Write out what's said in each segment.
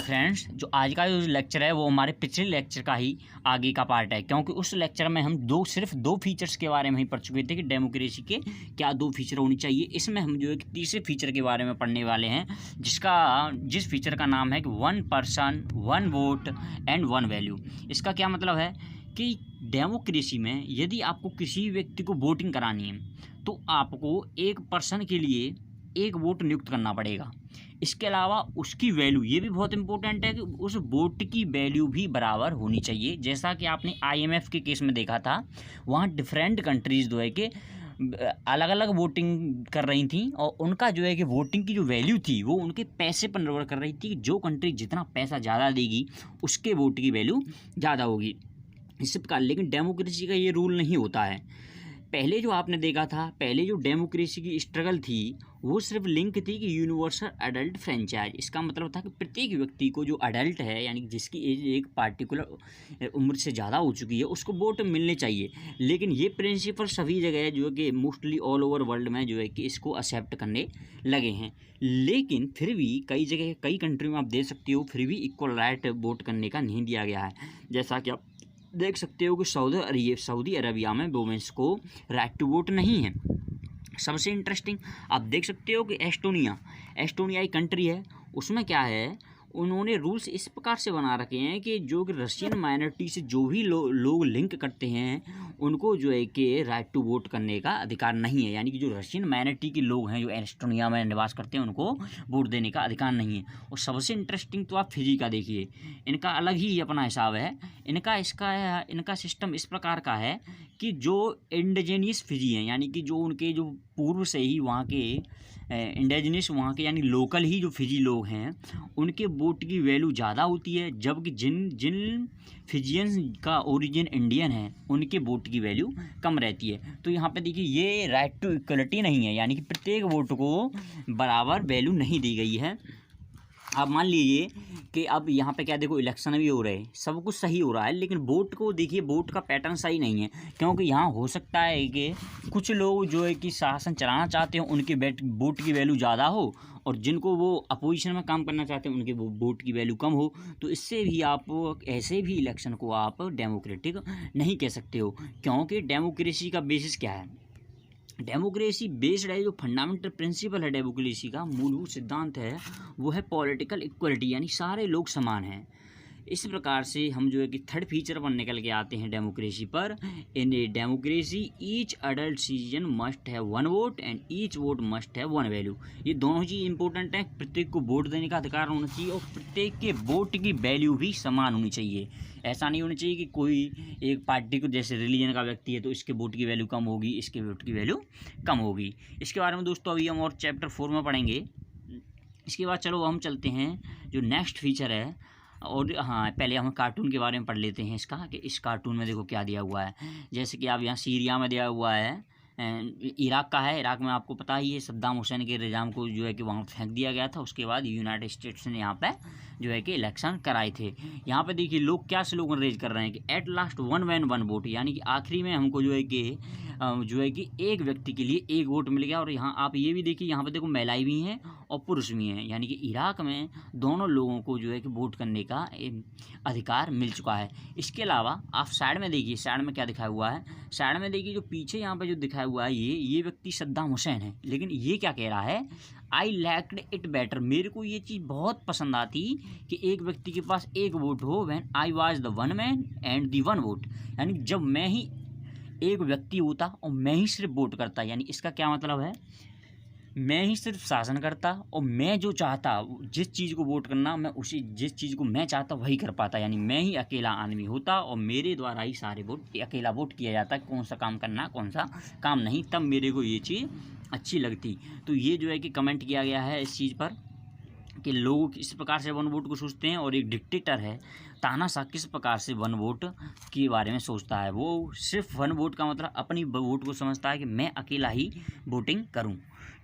Friends, जो आज का जो लेक्चर है वो हमारे पिछले लेक्चर का ही आगे का पार्ट है, क्योंकि उस लेक्चर में हम सिर्फ दो फीचर्स के बारे में ही पढ़ चुके थे कि डेमोक्रेसी के क्या दो फीचर होनी चाहिए। इसमें हम जो है कि तीसरे फीचर के बारे में पढ़ने वाले हैं, जिस फीचर का नाम है कि 1 पर्सन 1 वोट एंड 1 वैल्यू। इसका क्या मतलब है कि डेमोक्रेसी में यदि आपको किसी व्यक्ति को वोटिंग करानी है तो आपको एक पर्सन के लिए एक वोट नियुक्त करना पड़ेगा। इसके अलावा उसकी वैल्यू, ये भी बहुत इंपॉर्टेंट है कि उस वोट की वैल्यू भी बराबर होनी चाहिए। जैसा कि आपने IMF के केस में देखा था, वहाँ डिफरेंट कंट्रीज़ जो है कि अलग अलग वोटिंग कर रही थी और उनका जो है कि वोटिंग की जो वैल्यू थी वो उनके पैसे पर निर्भर कर रही थी कि जो कंट्री जितना पैसा ज़्यादा देगी उसके वोट की वैल्यू ज़्यादा होगी। इस प्रकार लेकिन डेमोक्रेसी का ये रूल नहीं होता है। पहले जो आपने देखा था, पहले जो डेमोक्रेसी की स्ट्रगल थी वो सिर्फ लिंक थी कि यूनिवर्सल अडल्ट फ्रेंचाइज। इसका मतलब था कि प्रत्येक व्यक्ति को जो अडल्ट है यानी जिसकी एज एक पार्टिकुलर उम्र से ज़्यादा हो चुकी है उसको वोट मिलने चाहिए। लेकिन ये प्रिंसिपल सभी जगह जो है कि मोस्टली ऑल ओवर वर्ल्ड में जो है कि इसको एक्सेप्ट करने लगे हैं। लेकिन फिर भी कई जगह कई कंट्री में आप देख सकते हो फिर भी इक्वल राइट वोट करने का नहीं दिया गया है। जैसा कि आप देख सकते हो कि सऊदी अरबिया में वुमेन्स को राइट टू वोट नहीं है। सबसे इंटरेस्टिंग आप देख सकते हो कि एस्टोनिया एक कंट्री है, उसमें क्या है, उन्होंने रूल्स इस प्रकार से बना रखे हैं कि जो कि रशियन माइनॉरिटी से जो भी लोग लिंक करते हैं उनको जो है कि राइट टू वोट करने का अधिकार नहीं है। यानी कि जो रशियन माइनॉरिटी के लोग हैं जो एस्टोनिया में निवास करते हैं उनको वोट देने का अधिकार नहीं है। और सबसे इंटरेस्टिंग तो आप फिजी का देखिए, इनका अलग ही अपना हिसाब है। इनका सिस्टम इस प्रकार का है कि जो इंडिजिनियस फिजी हैं यानी कि जो उनके जो पूर्व से ही वहाँ के इंडिजिनियस वहाँ के यानी लोकल ही जो फिजी लोग हैं उनके वोट की वैल्यू ज़्यादा होती है, जबकि जिन फिजियंस का ओरिजिन इंडियन है उनके वोट की वैल्यू कम रहती है। तो यहाँ पे देखिए ये राइट टू इक्वलिटी नहीं है, यानी कि प्रत्येक वोट को बराबर वैल्यू नहीं दी गई है। अब मान लीजिए कि अब यहाँ पे क्या देखो इलेक्शन भी हो रहे हैं, सब कुछ सही हो रहा है, लेकिन वोट को देखिए वोट का पैटर्न सही नहीं है। क्योंकि यहाँ हो सकता है कि कुछ लोग जो है कि शासन चलाना चाहते हो उनके वोट की वैल्यू ज़्यादा हो और जिनको वो अपोजिशन में काम करना चाहते हैं उनके वो वोट की वैल्यू कम हो। तो इससे भी आप ऐसे भी इलेक्शन को आप डेमोक्रेटिक नहीं कह सकते हो, क्योंकि डेमोक्रेसी का बेसिस क्या है। डेमोक्रेसी बेस्ड है, जो फंडामेंटल प्रिंसिपल है डेमोक्रेसी का मूलभूत सिद्धांत है वो है पॉलिटिकल इक्वलिटी, यानी सारे लोग समान हैं। इस प्रकार से हम जो है कि थर्ड फीचर पर निकल के आते हैं डेमोक्रेसी पर। In a democracy each adult citizen must have 1 vote and each vote must have 1 value. ये दोनों चीज़ इंपॉर्टेंट हैं, प्रत्येक को वोट देने का अधिकार होना चाहिए और प्रत्येक के वोट की वैल्यू भी समान होनी चाहिए। ऐसा नहीं होना चाहिए कि कोई एक पार्टी को, जैसे रिलीजन का व्यक्ति है तो इसके वोट की वैल्यू कम होगी, इसके वोट की वैल्यू कम होगी। इसके बारे में दोस्तों अभी हम और चैप्टर 4 में पढ़ेंगे। इसके बाद चलो हम चलते हैं जो नेक्स्ट फीचर है। और हाँ, पहले हम कार्टून के बारे में पढ़ लेते हैं इसका, कि इस कार्टून में देखो क्या दिया हुआ है। जैसे कि आप यहाँ सीरिया में दिया हुआ है, इराक का है। इराक में आपको पता ही है सद्दाम हुसैन के निज़ाम को जो है कि वहाँ फेंक दिया गया था। उसके बाद यूनाइटेड स्टेट्स ने यहाँ पे जो है कि इलेक्शन कराए थे। यहाँ पे देखिए लोग क्या स्लोगन रेज कर रहे हैं कि एट लास्ट 1 मैन 1 वोट, यानी कि आखिरी में हमको जो है कि एक व्यक्ति के लिए एक वोट मिल गया। और यहाँ आप ये भी देखिए, यहाँ पे देखो महिलाएं भी हैं और पुरुष भी हैं, यानी कि इराक में दोनों लोगों को जो है कि वोट करने का अधिकार मिल चुका है। इसके अलावा आप साइड में देखिए, साइड में क्या दिखाया हुआ है। साइड में देखिए जो पीछे यहाँ पे जो दिखाया हुआ है ये व्यक्ति सद्दाम हुसैन है, लेकिन ये क्या कह रहा है, आई लाइक्ड इट बेटर। मेरे को ये चीज़ बहुत पसंद आती कि एक व्यक्ति के पास एक वोट हो, when I was the 1 man and the 1 vote, यानी जब मैं ही एक व्यक्ति होता और मैं ही सिर्फ वोट करता। यानी इसका क्या मतलब है, मैं ही सिर्फ शासन करता और मैं जो चाहता, जिस चीज़ को वोट करना मैं जिस चीज़ को मैं चाहता वही कर पाता। यानी मैं ही अकेला आदमी होता और मेरे द्वारा ही सारे वोट अकेला वोट किया जाता, कौन सा काम करना कौन सा काम नहीं, तब मेरे को ये चीज़ अच्छी लगती। तो ये जो है कि कमेंट किया गया है इस चीज़ पर कि लोग इस प्रकार से 1 वोट को सोचते हैं। और एक डिक्टेटर है तानाशाह किस प्रकार से 1 वोट के बारे में सोचता है। वो सिर्फ 1 वोट का मतलब अपनी वोट को समझता है कि मैं अकेला ही वोटिंग करूं।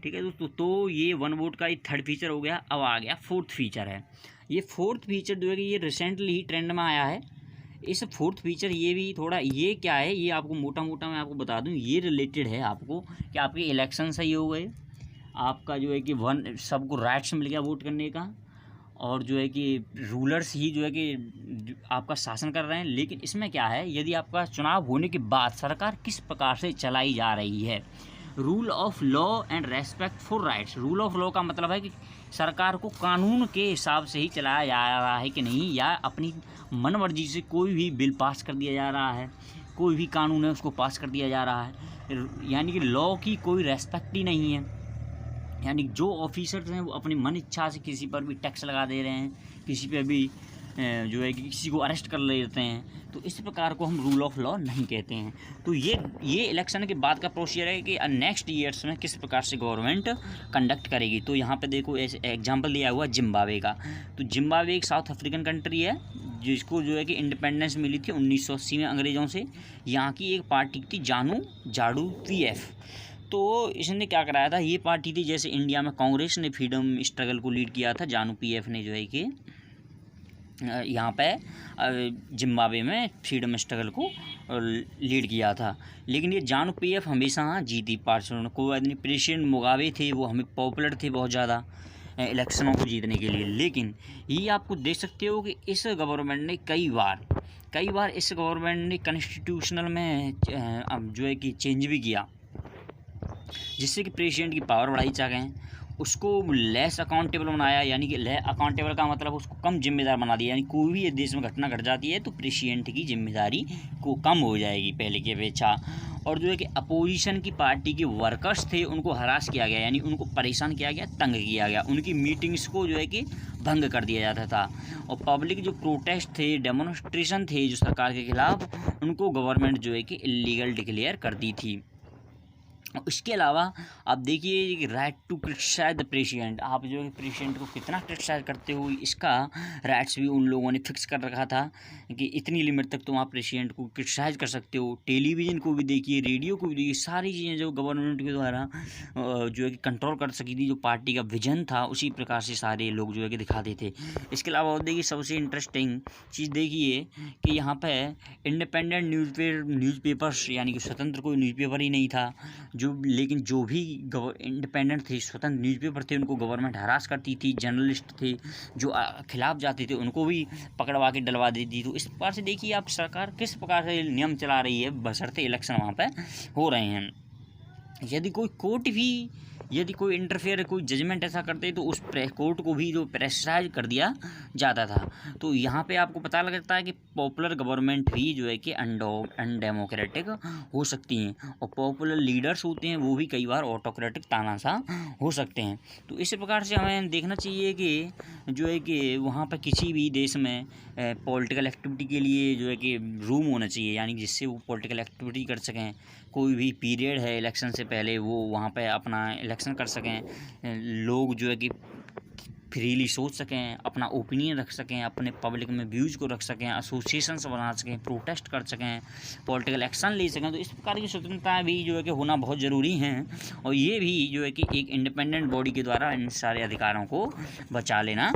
ठीक है दोस्तों, तो ये 1 वोट का ये थर्ड फीचर हो गया। अब आ गया 4th फीचर है। ये 4th फीचर जो है कि ये रिसेंटली ही ट्रेंड में आया है। इस 4th फीचर ये भी थोड़ा, ये क्या है, ये आपको मोटा मोटा मैं आपको बता दूं, ये रिलेटेड है आपको कि आपके इलेक्शन सही हो गए, आपका जो है कि सबको राइट्स मिल गया वोट करने का, और जो है कि रूलर्स ही जो है कि आपका शासन कर रहे हैं। लेकिन इसमें क्या है, यदि आपका चुनाव होने के बाद सरकार किस प्रकार से चलाई जा रही है, rule of law and respect for rights. Rule of law का मतलब है कि सरकार को कानून के हिसाब से ही चलाया जा रहा है कि नहीं, या अपनी मनमर्जी से कोई भी बिल पास कर दिया जा रहा है, कोई भी कानून है उसको पास कर दिया जा रहा है, यानी कि लॉ की कोई रेस्पेक्ट ही नहीं है। यानी जो ऑफिसर्स हैं वो अपनी मन इच्छा से किसी पर भी टैक्स लगा दे रहे हैं, किसी पे भी जो है कि किसी को अरेस्ट कर लेते हैं। तो इस प्रकार को हम रूल ऑफ लॉ नहीं कहते हैं। तो ये इलेक्शन के बाद का प्रोसीजर है कि नेक्स्ट ईयर्स में किस प्रकार से गवर्नमेंट कंडक्ट करेगी। तो यहाँ पे देखो ऐसे एग्जांपल दिया हुआ जिम्बाब्वे का। तो जिम्बाब्वे एक साउथ अफ्रीकन कंट्री है जिसको जो है कि इंडिपेंडेंस मिली थी 1980 में अंग्रेज़ों से। यहाँ की एक पार्टी थी जाडू पीएफ। तो इसने क्या कराया था, ये पार्टी थी जैसे इंडिया में कांग्रेस ने फ्रीडम स्ट्रगल को लीड किया था, जानू पीएफ ने जो है कि यहाँ पे जिम्बाब्वे में फ्रीडम स्ट्रगल को लीड किया था। लेकिन ये जानू पीएफ हमेशा जीती पार्टी को। प्रेसिडेंट मुगाबे थे, वो हमें पॉपुलर थे बहुत ज़्यादा इलेक्शनों को जीतने के लिए। लेकिन ये आपको देख सकते हो कि इस गवर्नमेंट ने कई बार इस गवर्नमेंट ने कॉन्स्टिट्यूशनल में जो है कि चेंज भी किया, जिससे कि प्रेसिडेंट की पावर बढ़ाई चाह गए, उसको लेस अकाउंटेबल बनाया। यानी कि लेस अकाउंटेबल का मतलब उसको कम जिम्मेदार बना दिया। यानी कोई भी देश में घटना घट जाती है तो प्रेसिडेंट की जिम्मेदारी को कम हो जाएगी पहले की अपेक्षा। और जो है कि अपोजिशन की पार्टी के वर्कर्स थे उनको हरास किया गया, यानी उनको परेशान किया गया, तंग किया गया, उनकी मीटिंग्स को जो है कि भंग कर दिया जाता था। और पब्लिक जो प्रोटेस्ट थे, डेमोन्स्ट्रेशन थे जो सरकार के खिलाफ, उनको गवर्नमेंट जो है कि इलीगल डिक्लेयर कर दी थी। इसके अलावा आप देखिए right to criticise the president. आप जो है प्रेसिडेंट को कितना क्रिटिसाइज करते हो, इसका राइट्स भी उन लोगों ने फिक्स कर रखा था कि इतनी लिमिट तक तुम आप प्रेसिडेंट को क्रिटिसाइज कर सकते हो। टेलीविज़न को भी देखिए, रेडियो को भी देखिए, सारी चीज़ें जो गवर्नमेंट के द्वारा जो है कि कंट्रोल कर सकी थी, जो पार्टी का विजन था उसी प्रकार से सारे लोग जो है कि दिखाते थे। इसके अलावा और देखिए सबसे इंटरेस्टिंग चीज़ देखिए कि यहाँ पर इंडिपेंडेंट न्यूज़पेपर्स, यानी कि स्वतंत्र कोई न्यूज़पेपर ही नहीं था लेकिन जो भी इंडिपेंडेंट थे, स्वतंत्र न्यूज़पेपर थे, उनको गवर्नमेंट हरास करती थी। जर्नलिस्ट थे जो खिलाफ जाते थे उनको भी पकड़वा के डलवा देती। तो इस प्रकार से देखिए आप सरकार किस प्रकार से नियम चला रही है, बशर्ते इलेक्शन वहाँ पर हो रहे हैं। यदि कोई कोर्ट भी कोई इंटरफेयर, कोई जजमेंट ऐसा करते तो उस कोर्ट को भी जो प्रेशराइज कर दिया जाता था। तो यहाँ पे आपको पता लगता है कि पॉपुलर गवर्नमेंट भी जो है कि अनडेमोक्रेटिक हो सकती हैं, और पॉपुलर लीडर्स होते हैं वो भी कई बार ऑटोक्रेटिक तानाशाह हो सकते हैं। तो इस प्रकार से हमें देखना चाहिए कि जो है कि वहाँ पर किसी भी देश में पॉलिटिकल एक्टिविटी के लिए जो है कि रूम होना चाहिए, यानी जिससे वो पॉलिटिकल एक्टिविटी कर सकें। कोई भी पीरियड है इलेक्शन से पहले वो वहाँ पे अपना इलेक्शन कर सकें, लोग जो है कि फ्रीली सोच सकें, अपना ओपिनियन रख सकें, अपने पब्लिक में व्यूज़ को रख सकें, एसोसिएशंस बना सकें, प्रोटेस्ट कर सकें, पॉलिटिकल एक्शन ले सकें। तो इस प्रकार की स्वतंत्रता भी जो है कि होना बहुत ज़रूरी हैं, और ये भी जो है कि एक इंडिपेंडेंट बॉडी के द्वारा इन सारे अधिकारों को बचा लेना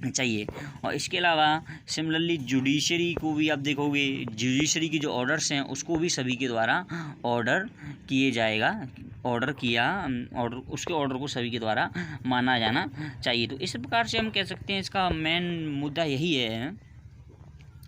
चाहिए। और इसके अलावा सिमिलरली जुडिशरी को भी आप देखोगे, जुडिशरी के जो ऑर्डर्स हैं उसको भी सभी के द्वारा ऑर्डर उसके ऑर्डर को सभी के द्वारा माना जाना चाहिए। तो इस प्रकार से हम कह सकते हैं इसका मेन मुद्दा यही है,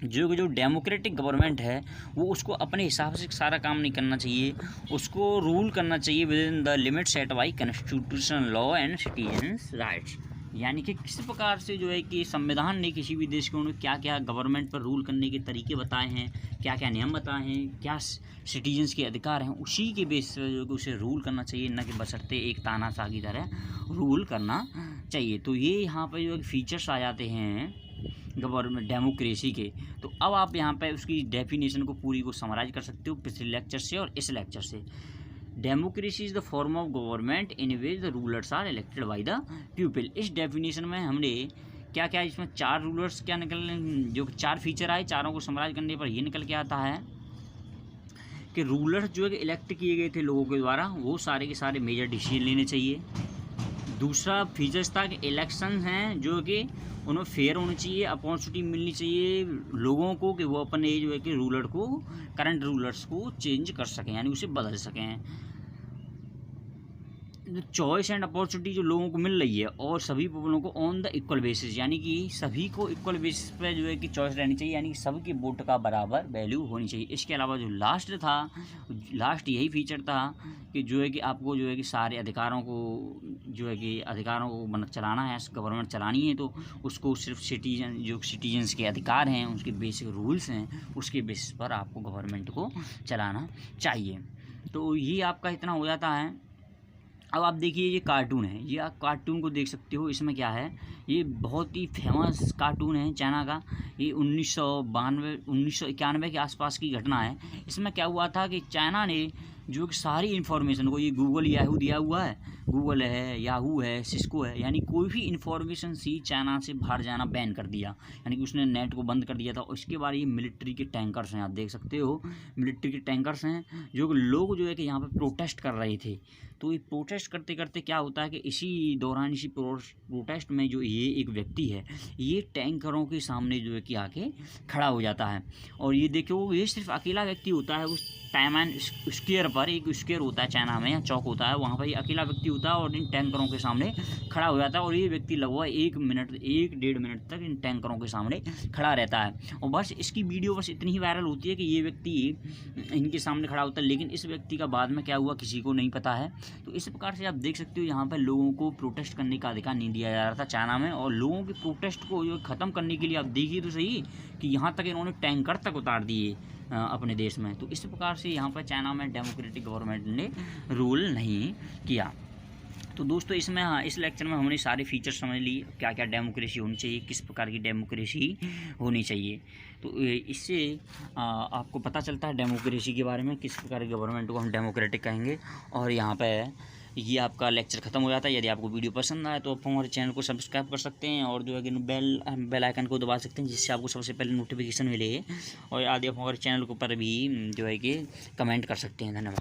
जो डेमोक्रेटिक गवर्नमेंट है वो उसको अपने हिसाब से सारा काम नहीं करना चाहिए, उसको रूल करना चाहिए with in the limit set by constitutional law and citizens rights. यानी कि किस प्रकार से जो है कि संविधान ने किसी भी देश को उन्हें क्या क्या गवर्नमेंट पर रूल करने के तरीके बताए हैं, क्या क्या नियम बताए हैं, क्या सिटीजन्स के अधिकार हैं, उसी के बेस पर जो है उसे रूल करना चाहिए, न कि बशर्ते एक तानाशाह की तरह रूल करना चाहिए। तो ये यहाँ पर जो है फीचर्स आ जाते हैं गवर्नमेंट डेमोक्रेसी के। तो अब आप यहाँ पर उसकी डेफिनेशन को पूरी को समराइज कर सकते हो पिछले लेक्चर से और इस लेक्चर से। Democracy is the form of government in which the rulers are elected by the people. इस डेफिनेशन में हमने क्या क्या इसमें 4 रूलर्स क्या निकल, जो 4 फीचर आए, चारों को समराइज करने पर ये निकल के आता है कि रूलर्स जो है कि इलेक्ट किए गए थे लोगों के द्वारा, वो सारे के सारे मेजर डिसीजन लेने चाहिए। दूसरा फीचर्स था कि इलेक्शन हैं जो कि उन्हें फेयर होनी चाहिए, अपॉर्चुनिटी मिलनी चाहिए लोगों को कि वो अपने जो है कि रूलर को, करंट रूलर्स को चेंज कर सकें, यानी उसे बदल सकें। चॉइस एंड अपॉर्चुनिटी जो लोगों को मिल रही है और सभी पीपलों को ऑन द इक्वल बेसिस, यानी कि सभी को इक्वल बेसिस पे जो है कि चॉइस रहनी चाहिए, यानी कि सबके वोट का बराबर वैल्यू होनी चाहिए। इसके अलावा जो लास्ट यही फीचर था कि जो है कि आपको जो है कि सारे अधिकारों को चलाना है, गवर्नमेंट चलानी है, तो उसको सिर्फ सिटीजन्स के अधिकार हैं, उसके बेसिक रूल्स हैं, उसके बेसिस पर आपको गवर्नमेंट को चलाना चाहिए। तो ये आपका इतना हो जाता है। अब आप देखिए ये कार्टून है, ये आप कार्टून को देख सकते हो। इसमें क्या है, ये बहुत ही फेमस कार्टून है चाइना का। ये 1991 के आसपास की घटना है। इसमें क्या हुआ था कि चाइना ने जो कि सारी इन्फॉर्मेशन को, ये गूगल याहू दिया हुआ है, गूगल है, याहू है, सिस्को है, यानी कोई भी इन्फॉर्मेशन सी चाइना से बाहर जाना बैन कर दिया, यानी कि उसने नेट को बंद कर दिया था। उसके बाद ये मिलिट्री के टैंकर्स हैं, आप देख सकते हो, मिलिट्री के टैंकर्स हैं, जो कि लोग जो है कि यहाँ पर प्रोटेस्ट कर रहे थे। तो ये प्रोटेस्ट करते करते क्या होता है कि इसी दौरान, इसी प्रोटेस्ट में जो ये एक व्यक्ति है, ये टैंकरों के सामने जो है कि आके खड़ा हो जाता है। और ये देखो, ये सिर्फ अकेला व्यक्ति होता है उस टाइमैन स्क्वायर पर। एक स्क्वायर होता है चाइना में, या चौक होता है, वहाँ पर ये अकेला व्यक्ति होता है और इन टैंकरों के सामने खड़ा हो जाता है। और ये व्यक्ति लगभग 1 डेढ़ मिनट तक इन टैंकरों के सामने खड़ा रहता है। और बस इसकी वीडियो बस इतनी ही वायरल होती है कि ये व्यक्ति इनके सामने खड़ा होता है, लेकिन इस व्यक्ति का बाद में क्या हुआ किसी को नहीं पता है। तो इस प्रकार से आप देख सकते हो, यहाँ पर लोगों को प्रोटेस्ट करने का अधिकार नहीं दिया जा रहा था चाइना में। और लोगों के प्रोटेस्ट को जो ख़त्म करने के लिए आप देखिए तो सही कि यहाँ तक इन्होंने टैंकर तक उतार दिए अपने देश में। तो इस प्रकार से यहाँ पर चाइना में डेमोक्रेटिक गवर्नमेंट ने रूल नहीं किया। तो दोस्तों इसमें, हाँ, इस लेक्चर में हमने सारे फीचर समझ लिए, क्या क्या डेमोक्रेसी होनी चाहिए, किस प्रकार की डेमोक्रेसी होनी चाहिए। तो इससे आपको पता चलता है डेमोक्रेसी के बारे में, किस प्रकार की गवर्नमेंट को हम डेमोक्रेटिक कहेंगे। और यहाँ पे ये आपका लेक्चर ख़त्म हो जाता है। यदि आपको वीडियो पसंद आए तो आप हमारे चैनल को सब्सक्राइब कर सकते हैं और जो है कि बेल आइकन को दबा सकते हैं, जिससे आपको सबसे पहले नोटिफिकेशन मिले। और यदि आप हमारे चैनल के ऊपर भी जो है कि कमेंट कर सकते हैं। धन्यवाद।